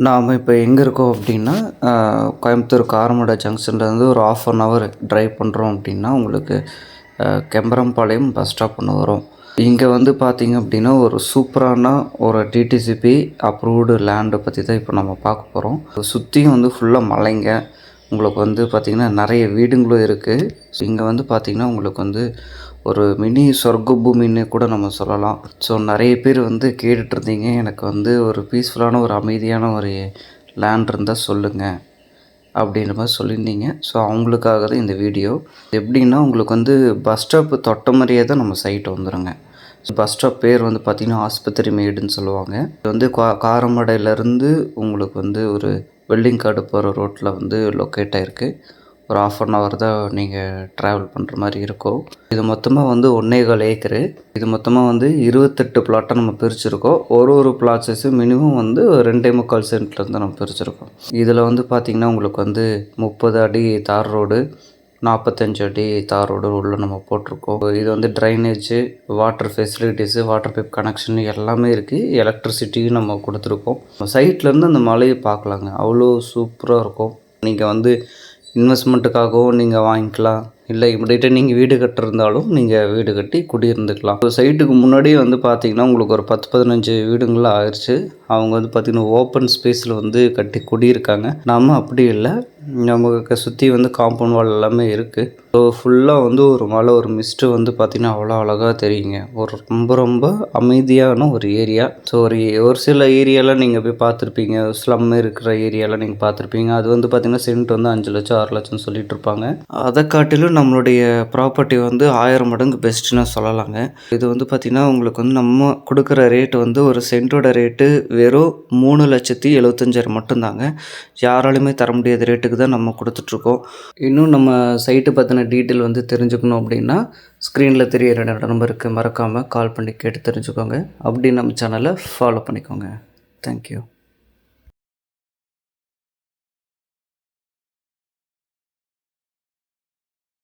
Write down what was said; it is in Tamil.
நாம் இப்போ எங்கே இருக்கோம் அப்படின்னா, கோயம்புத்தூர் காரமடை ஜங்ஷன்லேருந்து ஒரு 1/2 ஹவர் ட்ரைவ் பண்ணுறோம் அப்படின்னா, உங்களுக்கு கெம்பரம்பாளையம் பஸ் ஸ்டாப் ஒன்று வரும். இங்கே வந்து பார்த்திங்க அப்படின்னா, ஒரு சூப்பரான ஒரு டிடிசிபி அப்ரூவ்டு லேண்டை பற்றி தான் இப்போ நம்ம பார்க்க போகிறோம். சுற்றியும் வந்து ஃபுல்லாக மலைங்க. உங்களுக்கு வந்து பார்த்திங்கன்னா நிறைய வீடுங்களும் இருக்குது. இங்கே வந்து பார்த்திங்கன்னா உங்களுக்கு வந்து ஒரு மினி சொர்க்க பூமின்னு கூட நம்ம சொல்லலாம். ஸோ நிறைய பேர் வந்து கேட்டுட்ருந்தீங்க, எனக்கு வந்து ஒரு பீஸ்ஃபுல்லான ஒரு அமைதியான ஒரு லேண்ட் இருந்தால் சொல்லுங்கள் அப்படின்ற மாதிரி சொல்லியிருந்தீங்க. ஸோ அவங்களுக்காக தான் இந்த வீடியோ. எப்படின்னா உங்களுக்கு வந்து பஸ் ஸ்டாப்பு தொட்ட மாதிரியே தான் நம்ம சைட்டு வந்துடுங்க. பஸ் ஸ்டாப் பேர் வந்து பார்த்திங்கன்னா ஆஸ்பத்திரி மேடுன்னு சொல்லுவாங்க. இது வந்து காரமடையிலேருந்து உங்களுக்கு வந்து ஒரு வெள்ளிங்காடு போகிற ரோட்டில் வந்து லொக்கேட் ஆகிருக்கு. ஒரு 1/2 ஹவர் தான் நீங்கள் ட்ராவல் பண்ணுற மாதிரி இருக்கும். இது மொத்தமாக வந்து 1.25 ஏக்கரு. இது மொத்தமாக வந்து 28 பிளாட்டாக நம்ம பிரிச்சுருக்கோம். ஒரு பிளாட் சைஸு மினிமம் வந்து 2.25 சென்ட்லேருந்து நம்ம பிரிச்சுருக்கோம். இதில் வந்து பார்த்திங்கன்னா உங்களுக்கு வந்து 30 அடி தார் ரோடு, 45 அடி தார் ரோடு உள்ள நம்ம போட்டிருக்கோம். இது வந்து drainage, water facilities, water pipe connection எல்லாமே இருக்குது. எலக்ட்ரிசிட்டியும் நம்ம கொடுத்துருக்கோம். சைட்லேருந்து அந்த மலையை பார்க்கலாங்க. அவ்வளோ சூப்பராக இருக்கும். நீங்கள் வந்து இன்வெஸ்ட்மெண்ட்டுக்காகவும் நீங்கள் வாங்கிக்கலாம். இல்லை இமிடியேட்டாக நீங்கள் வீடு கட்டிருந்தாலும் நீங்கள் வீடு கட்டி குடியிருந்துக்கலாம். இப்போ சைட்டுக்கு முன்னாடியே வந்து பார்த்திங்கன்னா உங்களுக்கு ஒரு 10-15 வீடுங்களாம் ஆயிடுச்சு. அவங்க வந்து பார்த்திங்கன்னா ஓப்பன் ஸ்பேஸில் வந்து கட்டி குடியிருக்காங்க. நம்ம அப்படி இல்லை, நமக்கு சுற்றி வந்து காம்பவுண்ட் வால் எல்லாமே இருக்குது. ஸோ ஃபுல்லாக வந்து ஒரு மலை, ஒரு மிஸ்ட்டு வந்து பார்த்திங்கன்னா அவ்வளோ அழகாக தெரியுங்க. ஒரு ரொம்ப அமைதியான ஒரு ஏரியா. ஸோ ஒரு சில ஏரியாவில் நீங்கள் போய் பார்த்துருப்பீங்க, ஸ்லம் இருக்கிற ஏரியாவில் நீங்கள் பார்த்துருப்பீங்க. அது வந்து பார்த்திங்கன்னா சென்ட் வந்து 5 லட்சம் 6 லட்சம்னு சொல்லிட்டு இருப்பாங்க. அதை காட்டிலும் நம்மளுடைய ப்ராப்பர்ட்டி வந்து 1000 மடங்கு பெஸ்ட்டுன்னு சொல்லலாங்க. இது வந்து பார்த்திங்கன்னா உங்களுக்கு வந்து நம்ம கொடுக்குற ரேட்டு வந்து ஒரு சென்ட்டோட ரேட்டு வெறும் 3,75,000 மட்டும்தாங்க. யாராலுமே தர முடியாத ரேட்டுக்கு தான் நம்ம கொடுத்துட்ருக்கோம். இன்னும் நம்ம சைட்டு பற்றின டீட்டெயில் வந்து தெரிஞ்சுக்கணும் அப்படின்னா, ஸ்க்ரீனில் தெரியிற நம்பருக்கு மறக்காமல் கால் பண்ணி கேட்டு தெரிஞ்சுக்கோங்க. அப்படி நம்ம சேனலை ஃபாலோ பண்ணிக்கோங்க. தேங்க்யூ.